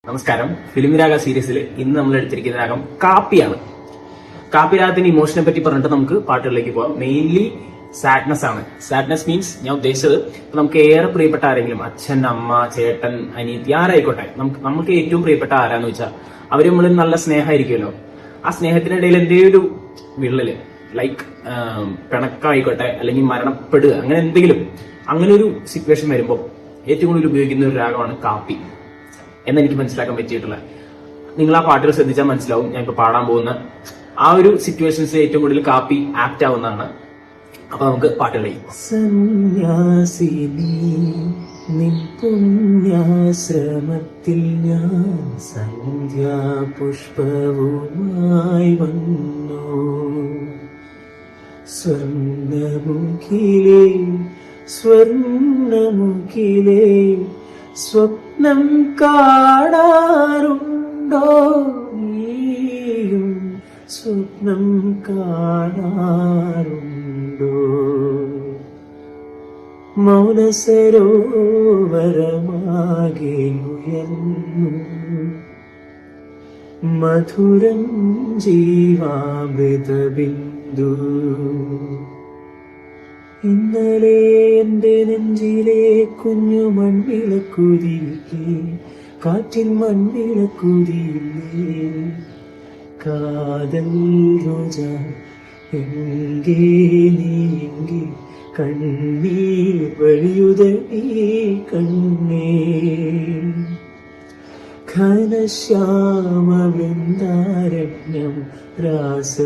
നമസ്കാരം. ഫിലിമിരാഗ സീരീസിൽ ഇന്ന് നമ്മൾ എടുത്തിരിക്കുന്ന രാഗം കാപ്പിയാണ്. കാപ്പി രാഗത്തിന്റെ ഇമോഷനെ പറ്റി പറഞ്ഞിട്ട് നമുക്ക് പാട്ടുകളിലേക്ക് പോകാം. മെയിൻലി സാഡ്നെസ് ആണ്. സാഡ്നെസ് മീൻസ് ഞാൻ ഉദ്ദേശിച്ചത് നമുക്ക് ഏറെ പ്രിയപ്പെട്ട ആരെങ്കിലും, അച്ഛൻ, അമ്മ, ചേട്ടൻ, അനിയത്തി, ആരായിക്കോട്ടെ, നമുക്ക് ഏറ്റവും പ്രിയപ്പെട്ട ആരാന്ന് വെച്ചാൽ അവര് നമ്മളിൽ നല്ല സ്നേഹമായിരിക്കുമല്ലോ. ആ സ്നേഹത്തിനിടയിൽ എന്തെങ്കിലും ഒരു വിള്ളല്, ലൈക്ക് പിണക്കായിക്കോട്ടെ, അല്ലെങ്കിൽ മരണപ്പെടുക, അങ്ങനെ എന്തെങ്കിലും, അങ്ങനെ ഒരു സിറ്റുവേഷൻ വരുമ്പോൾ ഏറ്റവും കൂടുതൽ ഉപയോഗിക്കുന്ന ഒരു രാഗമാണ് കാപ്പി എന്നെനിക്ക് മനസ്സിലാക്കാൻ പറ്റിയിട്ടുള്ളത്. നിങ്ങൾ ആ പാട്ടുകൾ ശ്രദ്ധിച്ചാൽ മനസ്സിലാവും. ഞാൻ ഇപ്പൊ പാടാൻ പോകുന്ന ആ ഒരു സിറ്റുവേഷൻസ് ഏറ്റവും കൂടുതൽ കാപ്പി ആപ്റ്റ് ആവുന്നതാണ്. അപ്പൊ നമുക്ക് പാട്ടുകളിലേക്ക്. സന്യാസിനി നിൻ പുണ്യാശ്രമത്തിൽ ഞാൻ സന്ധ്യാപുഷ്പവുമായി വന്നു. സ്വർണ്ണമുഖിലേ സ്വർണ്ണമുഖിലേ സ്വപ്നം കാണാറുണ്ടോ? നീയും സ്വപ്നം കാണാറുണ്ടോ? മൗനസരോവരമാകെ ഉയർന്നു മധുരം ജീവാമൃതബിന്ദു. ഇന്നലെ എന്റെ നെഞ്ചിലെ കുഞ്ഞു മൺവിളക്കുതിരിക്കെ കാറ്റിൽ മൺവിളക്കുതിരില്ലേ? കാതൽ രോജ എങ്കേ നീ എങ്കേ കണ്ണീർ വഴിയുതീ കണ്ണേ. ഘനശ്യാമ വൃന്ദാരണ്യം രാസകേളിയാമം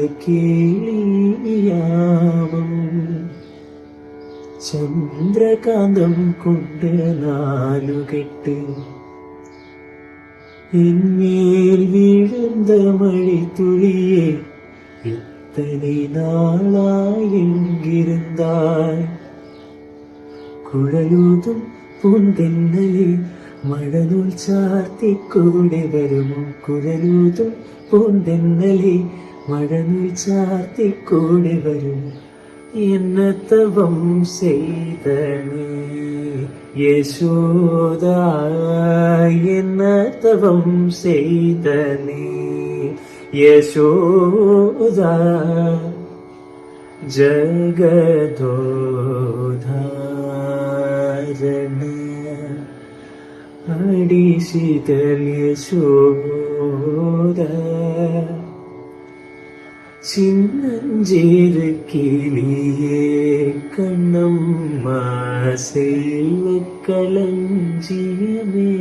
ചന്ദ്രകാന്തം കൊണ്ട് നാലുകെട്ട് എന്മേൽ വീഴുന്ന മഴിത്തുള്ളിയെ ഇത്തனை നാളായെങ്കിരുന്നാய். കുഴലൂതും പൂന്തെന്നലെ മഴനൂൽ ചാർത്തിക്കൂടെ വരുമോ? കുഴലൂതും പൂന്തെന്നലെ മഴനൂൽ ചാർത്തിക്കൂടെ വരുമോ? എന്നതവം ചെയ്തനേ യശോദ, എന്നതവം ചെയ്തനേ യശോദ. ജഗദോധാരണ അടിശീതൽ യശോദ. சின்னஞ்சேரு கிளியே கண்ணம்மா செல்வ களஞ்சியமே.